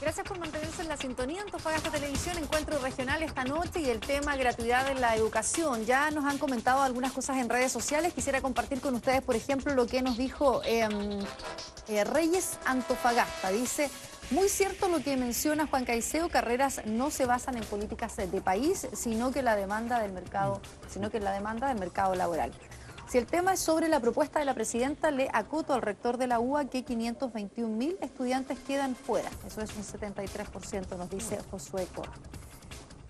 Gracias por mantenerse en la sintonía. Antofagasta Televisión, encuentro regional esta noche y el tema gratuidad en la educación. Ya nos han comentado algunas cosas en redes sociales. Quisiera compartir con ustedes, por ejemplo, lo que nos dijo Reyes Antofagasta. Dice, muy cierto lo que menciona Juan Caicedo, Carreras no se basan en políticas de país, sino que en la demanda del mercado laboral. Si el tema es sobre la propuesta de la presidenta, le acoto al rector de la UBA que 521.000 estudiantes quedan fuera. Eso es un 73%, nos dice Josué Cor.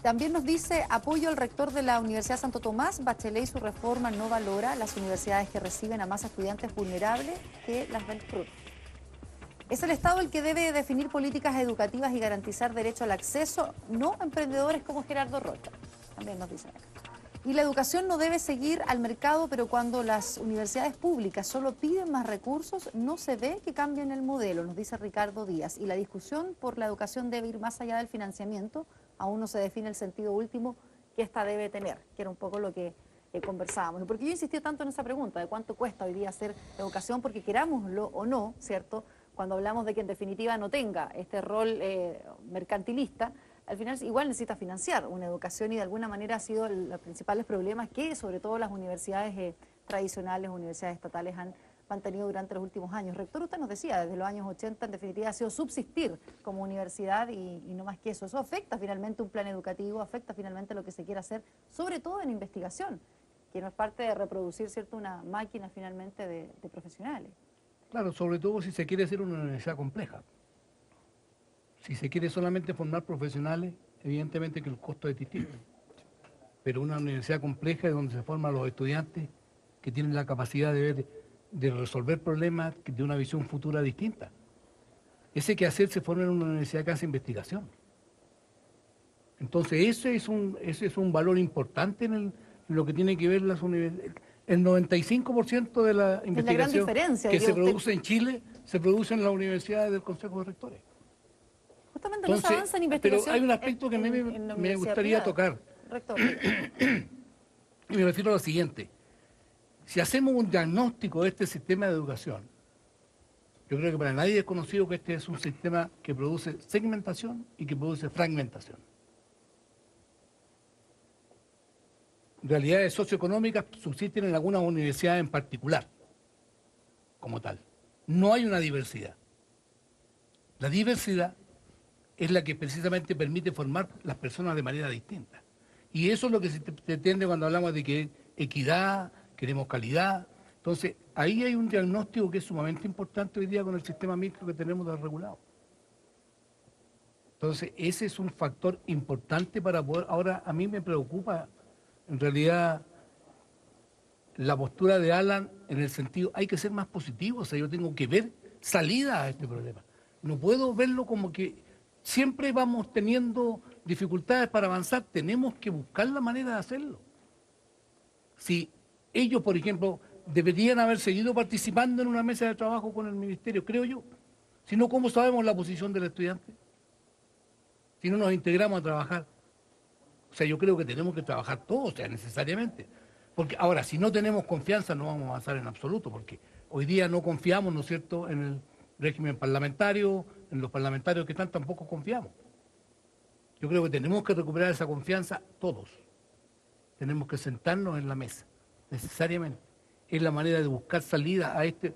También nos dice, apoyo al rector de la Universidad Santo Tomás, Bachelet y su reforma no valora las universidades que reciben a más estudiantes vulnerables que las del CRUT. Es el Estado el que debe definir políticas educativas y garantizar derecho al acceso, no emprendedores como Gerardo Rocha. También nos dicen acá. Y la educación no debe seguir al mercado, pero cuando las universidades públicas solo piden más recursos, no se ve que cambien el modelo, nos dice Ricardo Díaz. Y la discusión por la educación debe ir más allá del financiamiento, aún no se define el sentido último que ésta debe tener, que era un poco lo que conversábamos. Porque yo insistí tanto en esa pregunta de cuánto cuesta hoy día hacer educación, porque querámoslo o no, ¿cierto? Cuando hablamos de que en definitiva no tenga este rol mercantilista, al final igual necesita financiar una educación y de alguna manera ha sido los principales problemas que sobre todo las universidades tradicionales, universidades estatales han mantenido durante los últimos años. Rector, usted nos decía, desde los años 80 en definitiva ha sido subsistir como universidad y no más que eso. Eso afecta finalmente un plan educativo, afecta finalmente lo que se quiere hacer, sobre todo en investigación, que no es parte de reproducir, ¿cierto?, una máquina finalmente de profesionales. Claro, sobre todo si se quiere hacer una universidad compleja. Si se quiere solamente formar profesionales, evidentemente que el costo es distinto. Pero una universidad compleja es donde se forman los estudiantes que tienen la capacidad de resolver problemas de una visión futura distinta. Ese quehacer se forma en una universidad que hace investigación. Entonces ese es un valor importante en lo que tiene que ver las universidades. El 95% de la investigación que se produce en Chile se produce en las universidades del Consejo de Rectores. Justamente entonces, no se avanza en investigación. Pero hay un aspecto que a mí me gustaría tocar. Rector. Y me refiero a lo siguiente. Si hacemos un diagnóstico de este sistema de educación, yo creo que para nadie es conocido que este es un sistema que produce segmentación y que produce fragmentación. Realidades socioeconómicas subsisten en algunas universidades en particular, como tal. No hay una diversidad. La diversidad es la que precisamente permite formar las personas de manera distinta. Y eso es lo que se pretende cuando hablamos de que equidad, queremos calidad. Entonces, ahí hay un diagnóstico que es sumamente importante hoy día con el sistema mixto que tenemos de regulado. Entonces, ese es un factor importante para poder... Ahora, a mí me preocupa, en realidad, la postura de Alan en el sentido, hay que ser más positivo, o sea, yo tengo que ver salida a este problema. No puedo verlo como que siempre vamos teniendo dificultades para avanzar, tenemos que buscar la manera de hacerlo. Si ellos, por ejemplo, deberían haber seguido participando en una mesa de trabajo con el ministerio, creo yo. Si no, ¿cómo sabemos la posición del estudiante? Si no nos integramos a trabajar. O sea, yo creo que tenemos que trabajar todos, o sea, necesariamente. Porque ahora, si no tenemos confianza, no vamos a avanzar en absoluto, porque hoy día no confiamos, ¿no es cierto?, en el régimen parlamentario, en los parlamentarios que están, tampoco confiamos. Yo creo que tenemos que recuperar esa confianza todos. Tenemos que sentarnos en la mesa, necesariamente. Es la manera de buscar salida a este.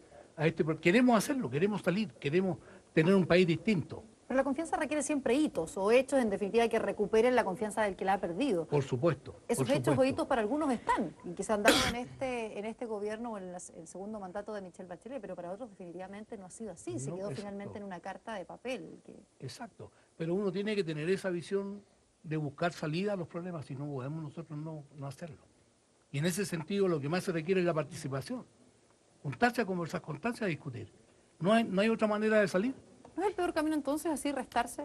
Queremos hacerlo, queremos salir, queremos tener un país distinto. Pero la confianza requiere siempre hitos o hechos, en definitiva, que recuperen la confianza del que la ha perdido. Por supuesto. Esos hechos o hitos para algunos están, y que se han dado en este gobierno o en el segundo mandato de Michelle Bachelet, pero para otros definitivamente no ha sido así, se quedó finalmente en una carta de papel. Exacto, pero uno tiene que tener esa visión de buscar salida a los problemas, si no podemos nosotros no hacerlo. Y en ese sentido lo que más se requiere es la participación, juntarse a conversar, juntarse a discutir. No hay otra manera de salir. ¿No es el peor camino entonces así restarse,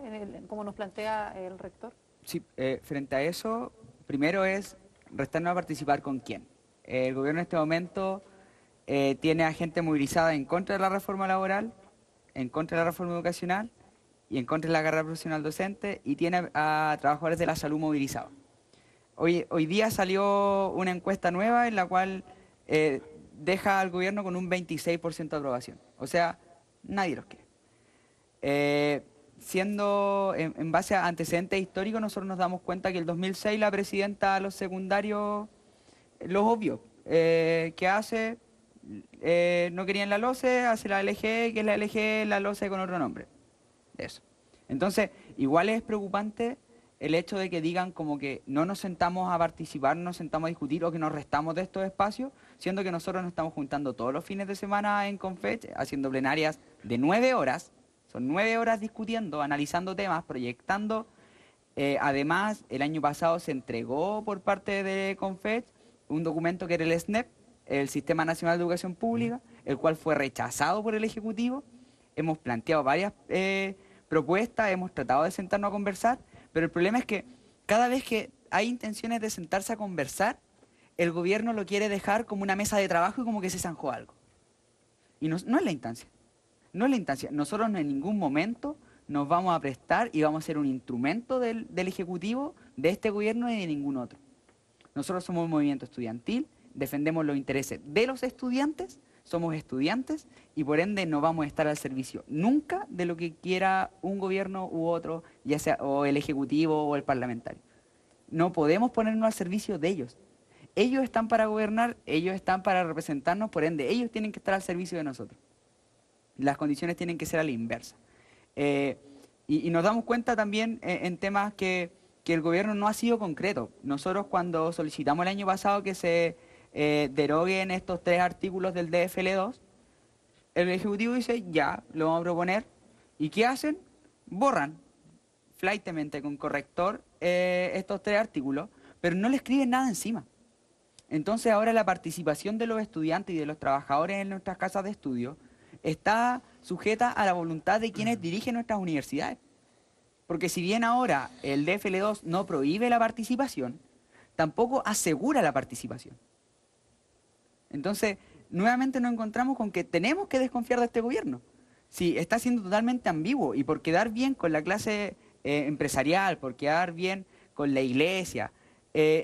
como nos plantea el rector? Sí, frente a eso, primero es restarnos a participar con quién. El gobierno en este momento tiene a gente movilizada en contra de la reforma laboral, en contra de la reforma educacional y en contra de la carrera profesional docente, y tiene a trabajadores de la salud movilizados. Hoy día salió una encuesta nueva en la cual deja al gobierno con un 26% de aprobación. O sea, nadie los quiere. siendo, en base a antecedentes históricos, nosotros nos damos cuenta que el 2006 la presidenta a los secundarios los obvios. ¿Qué hace? No querían la LOCE, hace la LG, que es la LG, la LOCE con otro nombre. Eso. Entonces, igual es preocupante el hecho de que digan como que no nos sentamos a participar, no nos sentamos a discutir o que nos restamos de estos espacios, siendo que nosotros nos estamos juntando todos los fines de semana en Confech, haciendo plenarias de 9 horas, son 9 horas discutiendo, analizando temas, proyectando. Además, el año pasado se entregó por parte de Confech un documento que era el SNEP, el Sistema Nacional de Educación Pública, el cual fue rechazado por el Ejecutivo. Hemos planteado varias propuestas, hemos tratado de sentarnos a conversar, pero el problema es que cada vez que hay intenciones de sentarse a conversar, el gobierno lo quiere dejar como una mesa de trabajo y como que se zanjó algo. Y no es la instancia. No es la instancia. Nosotros en ningún momento nos vamos a prestar y vamos a ser un instrumento del Ejecutivo, de este gobierno y de ningún otro. Nosotros somos un movimiento estudiantil, defendemos los intereses de los estudiantes, somos estudiantes y por ende no vamos a estar al servicio nunca de lo que quiera un gobierno u otro, ya sea o el ejecutivo o el parlamentario. No podemos ponernos al servicio de ellos. Ellos están para gobernar, ellos están para representarnos, por ende ellos tienen que estar al servicio de nosotros. Las condiciones tienen que ser a la inversa. Y nos damos cuenta también en temas que el gobierno no ha sido concreto. Nosotros cuando solicitamos el año pasado que se deroguen estos 3 artículos del DFL2, el Ejecutivo dice, ya, lo vamos a proponer. ¿Y qué hacen? Borran, flightmente, con corrector, estos 3 artículos, pero no le escriben nada encima. Entonces ahora la participación de los estudiantes y de los trabajadores en nuestras casas de estudio está sujeta a la voluntad de quienes dirigen nuestras universidades. Porque si bien ahora el DFL2 no prohíbe la participación, tampoco asegura la participación. Entonces, nuevamente nos encontramos con que tenemos que desconfiar de este gobierno. Si está siendo totalmente ambiguo y por quedar bien con la clase empresarial, por quedar bien con la iglesia,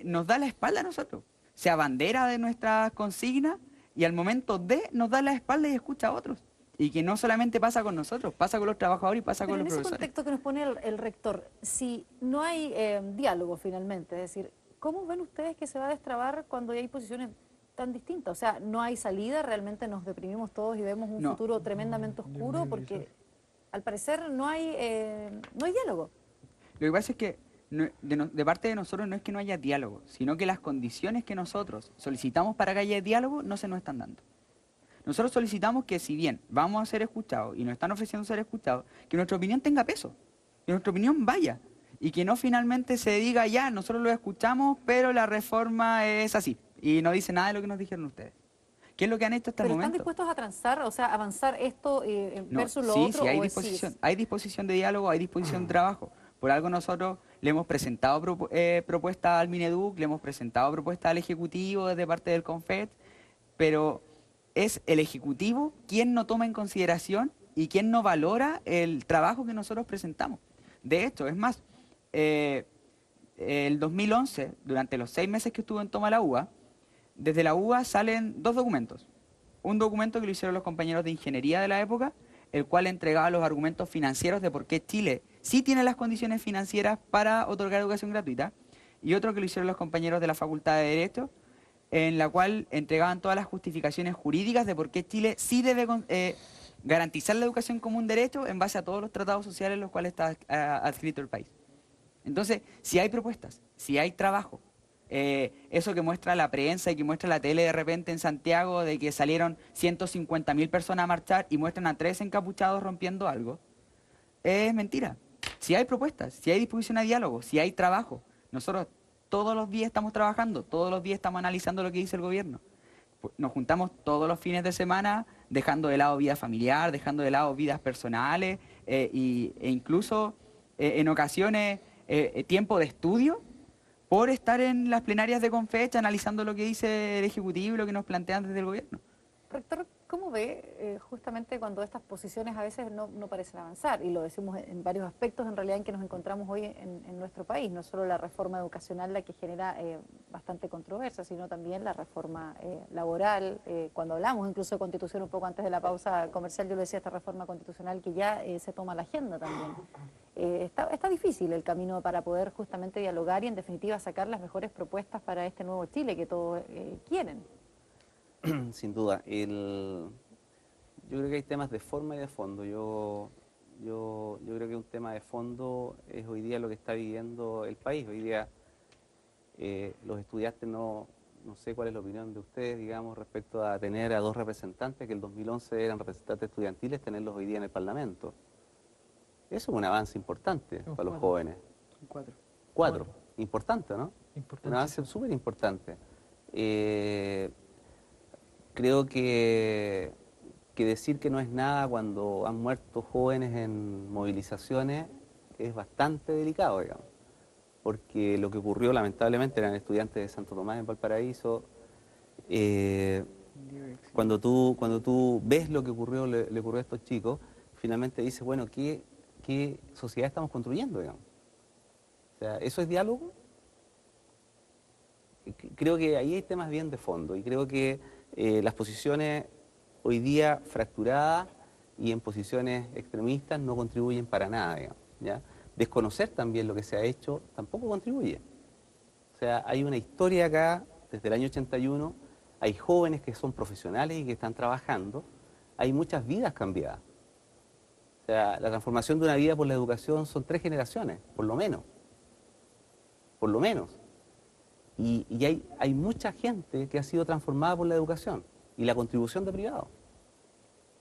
nos da la espalda a nosotros. Se abandera de nuestras consignas y al momento de nos da la espalda y escucha a otros. Y que no solamente pasa con nosotros, pasa con los trabajadores y pasa con los profesores. En ese contexto que nos pone el rector, si no hay diálogo finalmente, es decir, ¿cómo ven ustedes que se va a destrabar cuando hay posiciones tan distintas? O sea, no hay salida, realmente nos deprimimos todos y vemos un futuro tremendamente oscuro porque al parecer no hay diálogo. Lo que pasa es que de parte de nosotros no es que no haya diálogo, sino que las condiciones que nosotros solicitamos para que haya diálogo no se nos están dando. Nosotros solicitamos que si bien vamos a ser escuchados y nos están ofreciendo ser escuchados, que nuestra opinión tenga peso, que nuestra opinión vaya y que no finalmente se diga ya, nosotros lo escuchamos, pero la reforma es así y no dice nada de lo que nos dijeron ustedes. ¿Qué es lo que han hecho hasta el momento? ¿Pero están dispuestos a transar, o sea, avanzar esto versus lo otro? Sí, hay disposición de diálogo, hay disposición de trabajo. Por algo nosotros le hemos presentado propuestas al Mineduc, le hemos presentado propuestas al Ejecutivo desde parte del Confech, pero es el Ejecutivo quien no toma en consideración y quien no valora el trabajo que nosotros presentamos. De hecho, es más, el 2011, durante los 6 meses que estuvo en toma la UBA, desde la UBA salen 2 documentos. Un documento que lo hicieron los compañeros de ingeniería de la época, el cual entregaba los argumentos financieros de por qué Chile sí tiene las condiciones financieras para otorgar educación gratuita, y otro que lo hicieron los compañeros de la Facultad de Derecho, en la cual entregaban todas las justificaciones jurídicas de por qué Chile sí debe garantizar la educación como un derecho en base a todos los tratados sociales en los cuales está adscrito el país. Entonces, si hay propuestas, si hay trabajo, eso que muestra la prensa y que muestra la tele de repente en Santiago de que salieron 150.000 personas a marchar y muestran a 3 encapuchados rompiendo algo, es mentira. Si hay propuestas, si hay disposición a diálogo, si hay trabajo, nosotros todos los días estamos trabajando, todos los días estamos analizando lo que dice el gobierno. Nos juntamos todos los fines de semana, dejando de lado vida familiar, dejando de lado vidas personales e incluso en ocasiones tiempo de estudio por estar en las plenarias de Confech analizando lo que dice el Ejecutivo y lo que nos plantean desde el gobierno. Rector, ¿cómo ve justamente cuando estas posiciones a veces no parecen avanzar? Y lo decimos en varios aspectos en realidad en que nos encontramos hoy en nuestro país, no solo la reforma educacional la que genera bastante controversia, sino también la reforma laboral. Cuando hablamos incluso de constitución un poco antes de la pausa comercial, yo le decía esta reforma constitucional que ya se toma la agenda también. está difícil el camino para poder justamente dialogar y en definitiva sacar las mejores propuestas para este nuevo Chile que todos quieren. Sin duda. Yo creo que hay temas de forma y de fondo. Yo creo que un tema de fondo es hoy día lo que está viviendo el país. Hoy día los estudiantes no sé cuál es la opinión de ustedes, digamos, respecto a tener a 2 representantes que en el 2011 eran representantes estudiantiles, tenerlos hoy día en el Parlamento. Eso es un avance importante para los jóvenes. 4. 4. Importante, ¿no? Importante. Un avance súper importante. Creo que decir que no es nada cuando han muerto jóvenes en movilizaciones es bastante delicado, digamos. Porque lo que ocurrió, lamentablemente, eran estudiantes de Santo Tomás en Valparaíso. Cuando tú ves lo que le ocurrió a estos chicos, finalmente dices, bueno, ¿qué sociedad estamos construyendo, digamos? O sea, ¿eso es diálogo? Creo que ahí hay temas bien de fondo y creo que las posiciones hoy día fracturadas y en posiciones extremistas no contribuyen para nada, digamos, ¿ya? Desconocer también lo que se ha hecho tampoco contribuye. O sea, hay una historia acá desde el año 81, hay jóvenes que son profesionales y que están trabajando, hay muchas vidas cambiadas. O sea, la transformación de una vida por la educación son 3 generaciones, por lo menos. Por lo menos. Y hay mucha gente que ha sido transformada por la educación y la contribución de privados.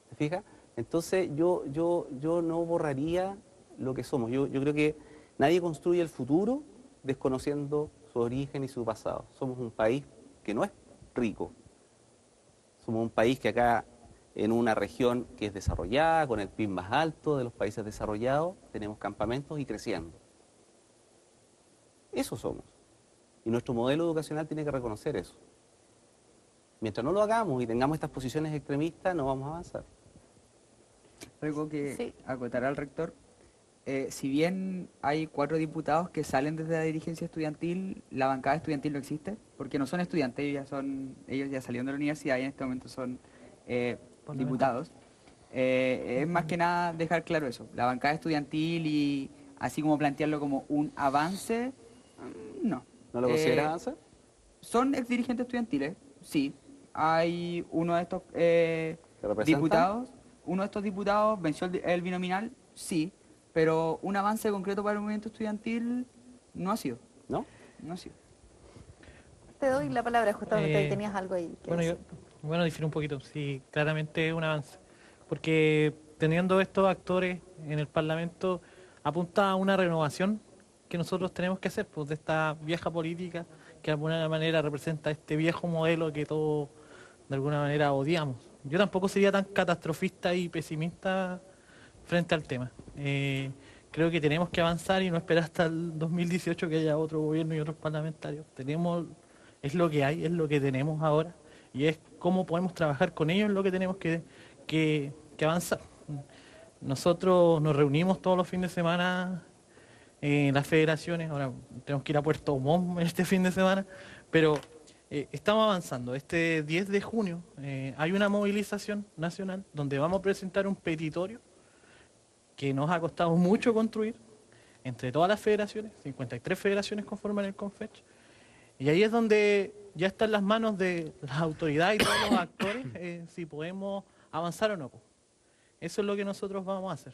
¿Te fijas? Entonces yo no borraría lo que somos. Yo creo que nadie construye el futuro desconociendo su origen y su pasado. Somos un país que no es rico. Somos un país que acá, en una región que es desarrollada, con el PIB más alto de los países desarrollados, tenemos campamentos y creciendo. Eso somos. Y nuestro modelo educacional tiene que reconocer eso. Mientras no lo hagamos y tengamos estas posiciones extremistas, no vamos a avanzar. Algo que Sí. acotará al rector. Si bien hay 4 diputados que salen desde la dirigencia estudiantil, la bancada estudiantil no existe, porque no son estudiantes, ellos ya salieron de la universidad y en este momento son diputados. Es más que nada dejar claro eso, la bancada estudiantil y así como plantearlo como un avance, no. ¿No lo consideras avance? Son exdirigentes estudiantiles, sí. Hay uno de estos ¿Te representan? diputados, uno de estos diputados venció el binominal, sí, pero un avance concreto para el movimiento estudiantil no ha sido. ¿No? No ha sido. Te doy la palabra, justamente Eh, tenías algo ahí. Bueno, difiere un poquito, sí, claramente es un avance, porque teniendo estos actores en el Parlamento apunta a una renovación que nosotros tenemos que hacer, pues, de esta vieja política que de alguna manera representa este viejo modelo que todos de alguna manera odiamos. Yo tampoco sería tan catastrofista y pesimista frente al tema. Creo que tenemos que avanzar y no esperar hasta el 2018 que haya otro gobierno y otros parlamentarios. Es lo que hay, es lo que tenemos ahora y es cómo podemos trabajar con ellos en lo que tenemos que avanzar. Nosotros nos reunimos todos los fines de semana en las federaciones, ahora tenemos que ir a Puerto Montt este fin de semana, pero estamos avanzando. Este 10 de junio hay una movilización nacional donde vamos a presentar un petitorio que nos ha costado mucho construir entre todas las federaciones, 53 federaciones conforman el CONFECH, y ahí es donde ya está en las manos de las autoridades y todos los actores si podemos avanzar o no. Eso es lo que nosotros vamos a hacer.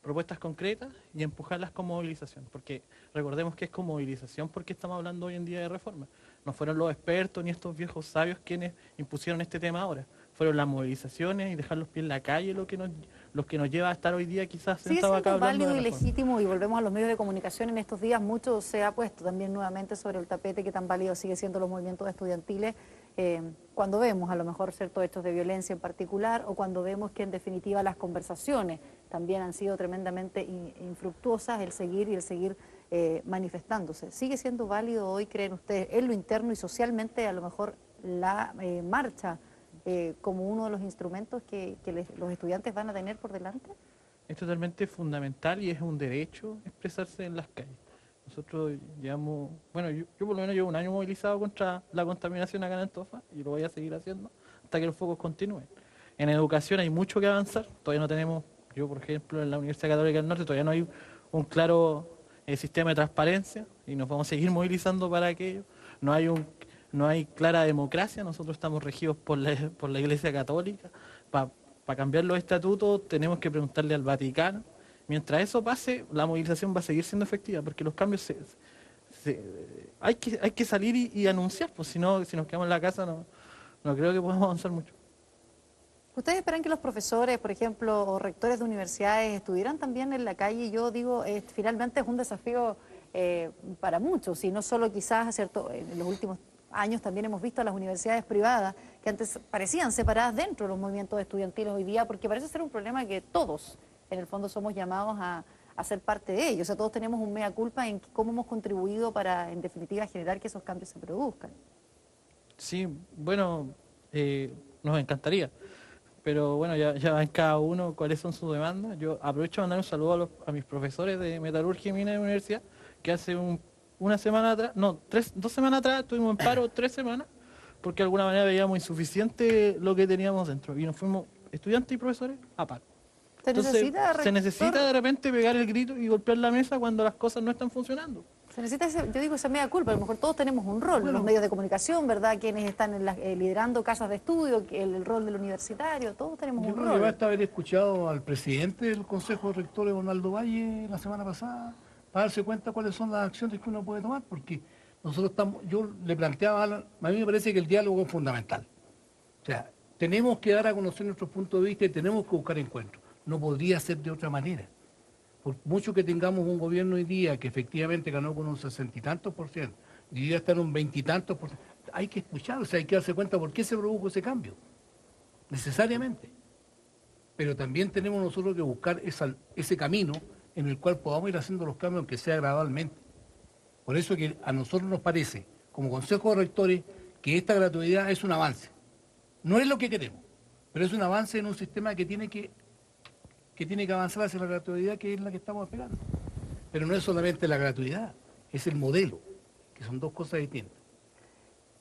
Propuestas concretas y empujarlas con movilización, porque recordemos que es con movilización porque estamos hablando hoy en día de reforma. No fueron los expertos ni estos viejos sabios quienes impusieron este tema ahora. Fueron las movilizaciones y dejar los pies en la calle los que nos lleva a estar hoy día quizás Sigue sentados acá siendo hablando válido de y reforma. legítimo, y volvemos a los medios de comunicación en estos días, mucho se ha puesto también nuevamente sobre el tapete qué tan válido sigue siendo los movimientos estudiantiles cuando vemos a lo mejor ciertos hechos de violencia en particular o cuando vemos que en definitiva las conversaciones también han sido tremendamente infructuosas, el seguir manifestándose. ¿Sigue siendo válido hoy, creen ustedes, en lo interno y socialmente a lo mejor la marcha como uno de los instrumentos que los estudiantes van a tener por delante? Es totalmente fundamental y es un derecho expresarse en las calles. Nosotros llevamos, bueno, yo por lo menos llevo un año movilizado contra la contaminación acá en Antofa y lo voy a seguir haciendo hasta que los focos continúen. En educación hay mucho que avanzar, todavía no tenemos, yo por ejemplo en la Universidad Católica del Norte todavía no hay un claro sistema de transparencia y nos vamos a seguir movilizando para aquello. No hay clara democracia, nosotros estamos regidos por la Iglesia Católica. Para cambiar los estatutos tenemos que preguntarle al Vaticano. Mientras eso pase, la movilización va a seguir siendo efectiva, porque los cambios hay que salir y anunciar, pues si no, si nos quedamos en la casa no creo que podamos avanzar mucho. ¿Ustedes esperan que los profesores, por ejemplo, o rectores de universidades estuvieran también en la calle? Yo digo, finalmente es un desafío para muchos, y no solo quizás, ¿cierto? En los últimos años también hemos visto a las universidades privadas que antes parecían separadas dentro de los movimientos estudiantiles hoy día, porque parece ser un problema que todos, en el fondo, somos llamados a ser parte de ello. O sea, todos tenemos un mea culpa en cómo hemos contribuido para, en definitiva, generar que esos cambios se produzcan. Sí, bueno, nos encantaría. Pero bueno, ya va en cada uno cuáles son sus demandas. Yo aprovecho de mandar un saludo a mis profesores de metalurgia y mina de la universidad, que hace una semana atrás, no, 2 semanas atrás estuvimos en paro 3 semanas, porque de alguna manera veíamos insuficiente lo que teníamos dentro. Y nos fuimos estudiantes y profesores a paro. Entonces, se necesita de repente pegar el grito y golpear la mesa cuando las cosas no están funcionando. Se necesita, yo digo, esa mea culpa. A lo mejor todos tenemos un rol, los medios de comunicación, ¿verdad? Quienes están liderando casas de estudio, el rol del universitario, todos tenemos un rol. Yo creo que basta haber escuchado al presidente del Consejo de Rectores, Donaldo Valle, la semana pasada, para darse cuenta cuáles son las acciones que uno puede tomar, porque nosotros yo le planteaba a Alan, a mí me parece que el diálogo es fundamental. O sea, tenemos que dar a conocer nuestros puntos de vista y tenemos que buscar encuentros. No podría ser de otra manera. Por mucho que tengamos un gobierno hoy día que efectivamente ganó con un 60 y tantos %, y hoy día está en un 20 y tantos %, hay que escuchar, o sea, hay que darse cuenta por qué se produjo ese cambio, necesariamente. Pero también tenemos nosotros que buscar ese camino en el cual podamos ir haciendo los cambios, aunque sea gradualmente. Por eso que a nosotros nos parece, como Consejo de Rectores, que esta gratuidad es un avance. No es lo que queremos, pero es un avance en un sistema que tiene que avanzar hacia la gratuidad, que es la que estamos esperando. Pero no es solamente la gratuidad, es el modelo, que son dos cosas distintas.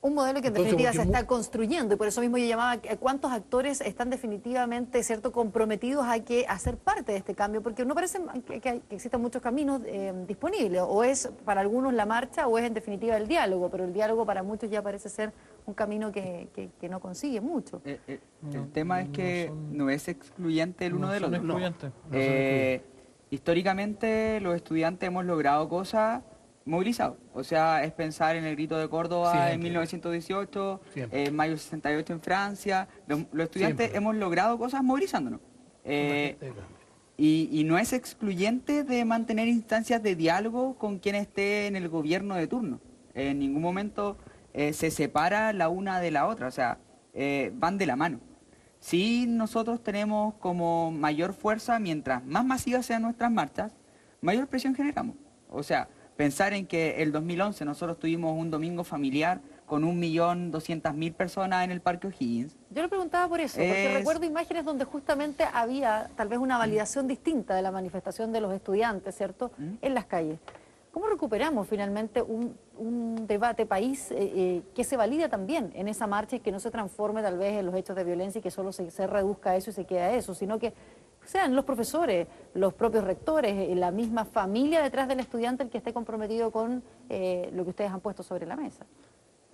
Un modelo que en definitiva se está construyendo, y por eso mismo yo llamaba a cuántos actores están definitivamente, ¿cierto?, comprometidos a ser parte de este cambio, porque no parece que existan muchos caminos disponibles, o es para algunos la marcha o es en definitiva el diálogo, pero el diálogo para muchos ya parece ser un camino que no consigue mucho. El tema es que no es excluyente el uno del otro. Históricamente los estudiantes hemos logrado cosas movilizados. O sea, es pensar en el grito de Córdoba en 1918, en mayo del 68 en Francia. Los estudiantes hemos logrado cosas movilizándonos. Y no es excluyente de mantener instancias de diálogo con quien esté en el gobierno de turno. En ningún momento se separa la una de la otra, o sea, van de la mano. Sí, nosotros tenemos como mayor fuerza, mientras más masivas sean nuestras marchas, mayor presión generamos. O sea, pensar en que el 2011 nosotros tuvimos un domingo familiar con 1.200.000 personas en el Parque O'Higgins. Yo le preguntaba por eso, porque recuerdo imágenes donde justamente había tal vez una validación distinta de la manifestación de los estudiantes, ¿cierto?, en las calles. ¿Cómo recuperamos finalmente un debate país que se valida también en esa marcha y que no se transforme tal vez en los hechos de violencia y que solo se reduzca a eso y se quede a eso, sino que sean los profesores, los propios rectores, la misma familia detrás del estudiante el que esté comprometido con lo que ustedes han puesto sobre la mesa?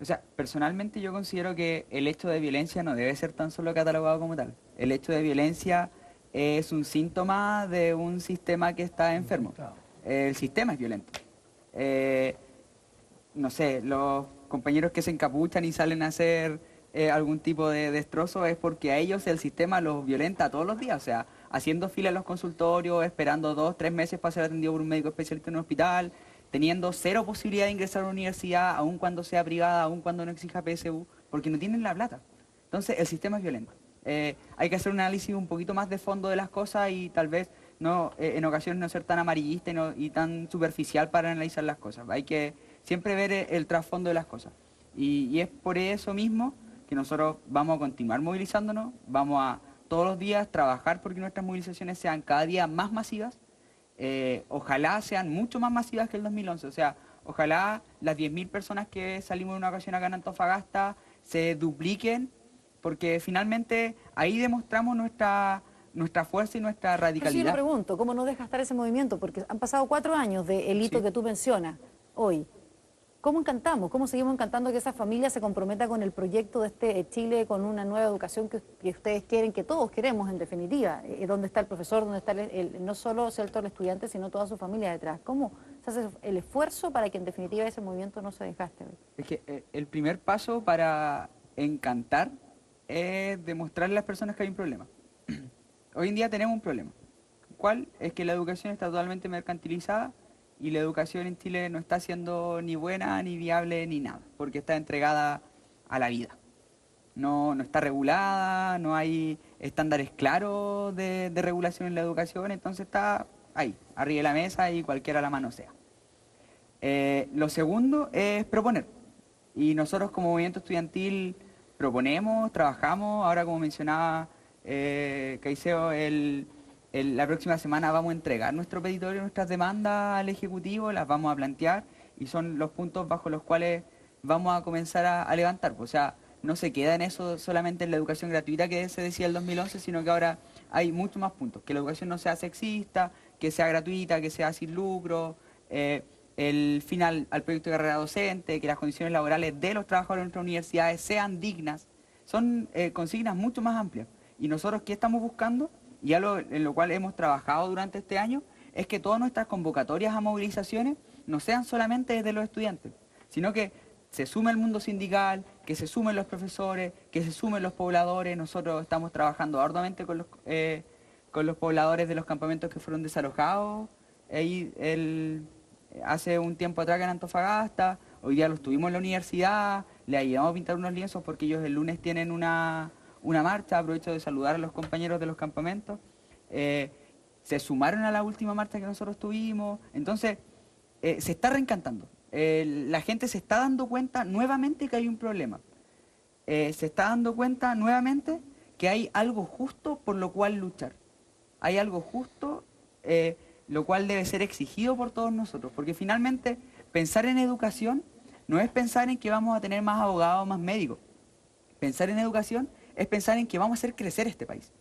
O sea, personalmente yo considero que el hecho de violencia no debe ser tan solo catalogado como tal. El hecho de violencia es un síntoma de un sistema que está enfermo. El sistema es violento. No sé, los compañeros que se encapuchan y salen a hacer algún tipo de destrozo es porque a ellos el sistema los violenta todos los días. O sea, haciendo fila en los consultorios, esperando 2, 3 meses para ser atendido por un médico especialista en un hospital, teniendo 0 posibilidad de ingresar a una universidad, aun cuando sea privada, aun cuando no exija PSU, porque no tienen la plata. Entonces, el sistema es violento. Hay que hacer un análisis un poquito más de fondo de las cosas y tal vez no en ocasiones no ser tan amarillista y tan superficial para analizar las cosas. Hay que siempre ver el trasfondo de las cosas. Y es por eso mismo que nosotros vamos a continuar movilizándonos, vamos a todos los días trabajar porque nuestras movilizaciones sean cada día más masivas. Ojalá sean mucho más masivas que el 2011, o sea, ojalá las 10.000 personas que salimos en una ocasión acá en Antofagasta se dupliquen, porque finalmente ahí demostramos nuestra fuerza y nuestra Pero sí, yo le radicalidad. pregunto, ¿cómo no desgastar ese movimiento? Porque han pasado 4 años del hito Sí. que tú mencionas hoy. ¿Cómo encantamos? ¿Cómo seguimos encantando que esa familia se comprometa con el proyecto de este Chile, con una nueva educación que ustedes quieren, que todos queremos en definitiva? ¿Dónde está el profesor? ¿Dónde está no solo cierto el estudiante, sino toda su familia detrás? ¿Cómo se hace el esfuerzo para que en definitiva ese movimiento no se desgaste? Es que el primer paso para encantar es demostrarle a las personas que hay un problema. Hoy en día tenemos un problema. ¿Cuál? Es que la educación está totalmente mercantilizada y la educación en Chile no está siendo ni buena, ni viable, ni nada, porque está entregada a la vida. No está regulada, no hay estándares claros de regulación en la educación, entonces está ahí, arriba de la mesa y cualquiera la mano sea. Lo segundo es proponer. Y nosotros como movimiento estudiantil proponemos, trabajamos, ahora como mencionaba Caicedo, la próxima semana vamos a entregar nuestro petitorio, nuestras demandas al Ejecutivo, las vamos a plantear y son los puntos bajo los cuales vamos a comenzar a levantar. O sea, no se queda en eso solamente en la educación gratuita que se decía el 2011, sino que ahora hay muchos más puntos. Que la educación no sea sexista, que sea gratuita, que sea sin lucro, el final al proyecto de carrera docente, que las condiciones laborales de los trabajadores de nuestras universidades sean dignas. Son consignas mucho más amplias. Y nosotros, ¿qué estamos buscando? Y algo en lo cual hemos trabajado durante este año, es que todas nuestras convocatorias a movilizaciones no sean solamente desde los estudiantes, sino que se sume el mundo sindical, que se sumen los profesores, que se sumen los pobladores. Nosotros estamos trabajando arduamente con los pobladores de los campamentos que fueron desalojados hace un tiempo atrás en Antofagasta. Hoy día los tuvimos en la universidad, le ayudamos a pintar unos lienzos porque ellos el lunes tienen una marcha. Aprovecho de saludar a los compañeros de los campamentos. Se sumaron a la última marcha que nosotros tuvimos. Entonces, se está reencantando. La gente se está dando cuenta nuevamente que hay un problema. Se está dando cuenta nuevamente que hay algo justo por lo cual luchar. Hay algo justo, lo cual debe ser exigido por todos nosotros. Porque finalmente, pensar en educación no es pensar en que vamos a tener más abogados, más médicos. Pensar en educación es pensar en que vamos a hacer crecer este país.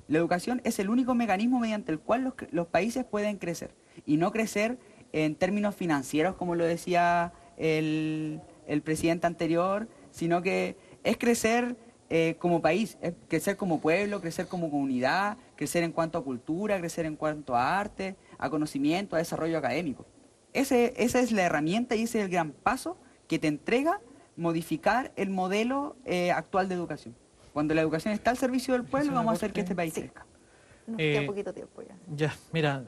La educación es el único mecanismo mediante el cual los países pueden crecer. Y no crecer en términos financieros, como lo decía el presidente anterior, sino que es crecer como país, es crecer como pueblo, crecer como comunidad, crecer en cuanto a cultura, crecer en cuanto a arte, a conocimiento, a desarrollo académico. Esa es la herramienta y ese es el gran paso que te entrega modificar el modelo actual de educación. Cuando la educación está al servicio del pueblo, vamos a hacer que este país crezca. Nos queda poquito tiempo ya. Ya, mira,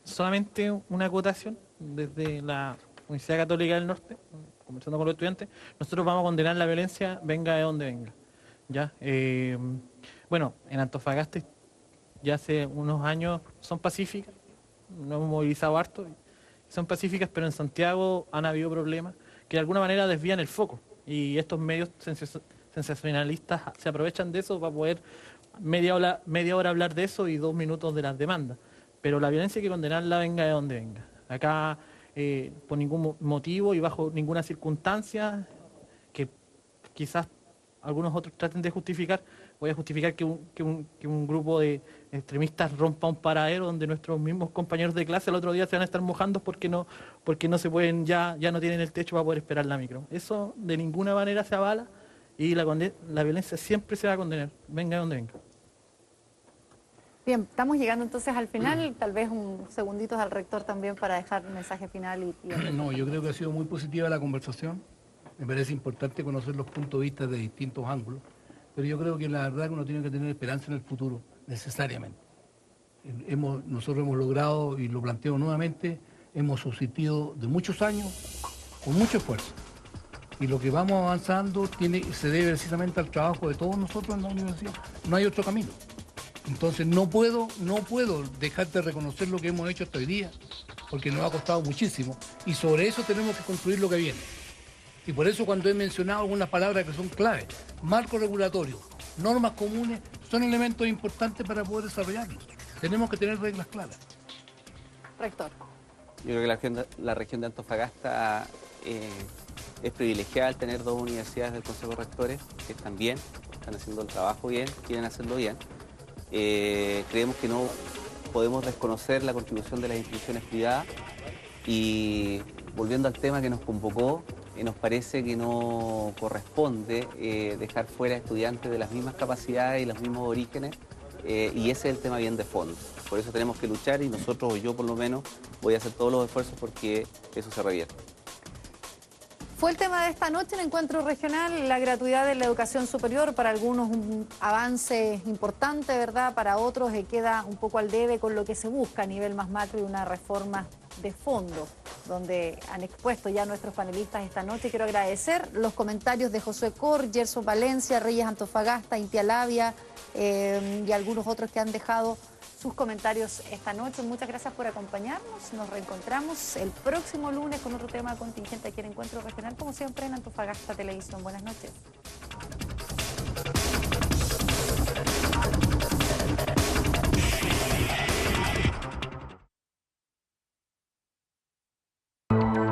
solamente una acotación desde la Universidad Católica del Norte, conversando con los estudiantes, nosotros vamos a condenar la violencia, venga de donde venga. ¿Ya? Bueno, en Antofagasta ya hace unos años son pacíficas, nos hemos movilizado harto, son pacíficas, pero en Santiago han habido problemas que de alguna manera desvían el foco y estos medios sensacionalistas se aprovechan de eso para poder media hora hablar de eso y 2 minutos de las demandas. Pero la violencia hay que condenarla venga de donde venga. Acá, por ningún motivo y bajo ninguna circunstancia, que quizás algunos otros traten de justificar, voy a justificar que un grupo de extremistas rompa un paradero donde nuestros mismos compañeros de clase el otro día se van a estar mojando porque no se pueden, ya no tienen el techo para poder esperar la micro. Eso de ninguna manera se avala y la violencia siempre se va a condenar, venga de donde venga. Bien, estamos llegando entonces al final, tal vez un segundito al rector también para dejar un mensaje final. No, yo creo que ha sido muy positiva la conversación. Me parece importante conocer los puntos de vista de distintos ángulos, pero yo creo que la verdad que uno tiene que tener esperanza en el futuro, necesariamente. Nosotros hemos logrado, y lo planteo nuevamente, hemos subsistido de muchos años con mucho esfuerzo. Y lo que vamos avanzando se debe precisamente al trabajo de todos nosotros en la universidad. No hay otro camino. Entonces no puedo dejar de reconocer lo que hemos hecho hasta hoy día, porque nos ha costado muchísimo, y sobre eso tenemos que construir lo que viene. Y por eso cuando he mencionado algunas palabras que son claves, marco regulatorio, normas comunes, son elementos importantes para poder desarrollarlos. Tenemos que tener reglas claras. Rector. Yo creo que la región de Antofagasta es privilegiada al tener 2 universidades del Consejo de Rectores que están bien, están haciendo el trabajo bien, quieren hacerlo bien. Creemos que no podemos desconocer la contribución de las instituciones privadas y volviendo al tema que nos convocó, nos parece que no corresponde dejar fuera a estudiantes de las mismas capacidades y los mismos orígenes y ese es el tema bien de fondo. Por eso tenemos que luchar y nosotros, o yo por lo menos, voy a hacer todos los esfuerzos porque eso se revierta. Fue el tema de esta noche en Encuentro Regional, la gratuidad de la educación superior. Para algunos un avance importante, ¿verdad? Para otros queda un poco al debe con lo que se busca a nivel más macro y una reforma de fondo, donde han expuesto ya nuestros panelistas esta noche. Quiero agradecer los comentarios de Josué Cor, Gerson Valencia, Reyes Antofagasta, Intia Labia y algunos otros que han dejado sus comentarios esta noche. Muchas gracias por acompañarnos. Nos reencontramos el próximo lunes con otro tema contingente aquí en Encuentro Regional, como siempre en Antofagasta Televisión. Buenas noches.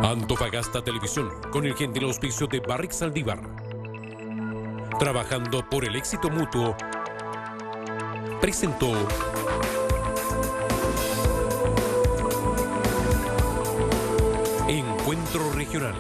Antofagasta Televisión, con el gentil auspicio de Barrick Saldívar. Trabajando por el éxito mutuo, presentó Encuentro Regional.